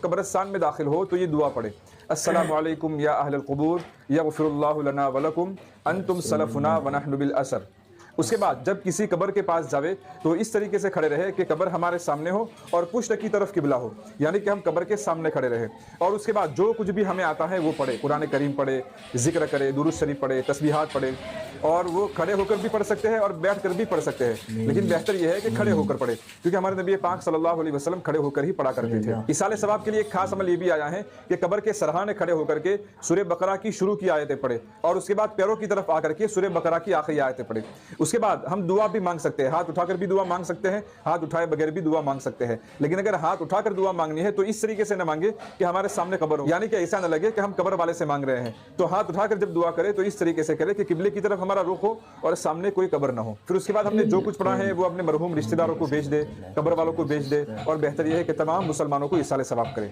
قبرستان میں داخل ہو تو یہ دعا پڑھے، السلام علیکم یا اہل القبور یغفر اللہ لنا ولکم انتم سلفنا ونحن بالاسر۔ اس کے بعد جب کسی قبر کے پاس جاوے تو اس طریقے سے کھڑے رہے کہ قبر ہمارے سامنے ہو اور پشت کی طرف قبلہ ہو، یعنی کہ ہم قبر کے سامنے کھڑے رہے، اور اس کے بعد جو کچھ بھی ہمیں آتا ہے وہ پڑھے، قرآن کریم پڑھے، ذکر کرے، درود شریف پڑھے، تسبیحات پڑھے، اور وہ کھڑے ہو کر بھی پڑھ سکتے ہیں اور بیٹھ کر بھی پڑھ سکتے ہیں، لیکن بہتر یہ ہے کہ کھڑے ہو کر پڑھے، کیونکہ ہمارے نبی پاک صلی اللہ علیہ وسلم کھڑے ہو کر ہی پڑھا کرتے تھے۔ ایصال ثواب کے لیے ایک خاص عمل یہ بھی آیا ہے کہ قبر کے سرحانے کھڑے ہو کر کے سورہ بقرہ کی شروع کی آیتیں پڑھے، اور اس کے بعد پیروں کی طرف آ کر کے سورہ بقرہ کی آخری آیتیں پڑھے۔ اس کے بعد ہم دعا بھی مانگ سکتے ہیں، ہاتھ اٹھا کر بھی دعا مانگ سکتے ہیں، ہاتھ اٹھائے بغیر بھی دعا مانگ سکتے ہیں، لیکن اگر ہاتھ اٹھا کر دعا مانگنی ہے تو اس طریقے سے نہ مانگے کہ ہمارے سامنے قبر ہو، یعنی کہ ایسا نہ لگے کہ ہم قبر والے سے مانگ رہے ہیں۔ تو ہاتھ اٹھا کر جب دعا کرے تو اس طریقے سے کرے کہ قبلے کی طرف ہمارا رخ ہو اور سامنے کوئی قبر نہ ہو۔ پھر اس کے بعد ہم نے جو کچھ پڑھا ہے وہ اپنے مرحوم رشتہ داروں کو بھیج دے، قبر والوں کو بھیج دے، اور بہتر یہ ہے کہ تمام مسلمانوں کو ایصال ثواب کرے۔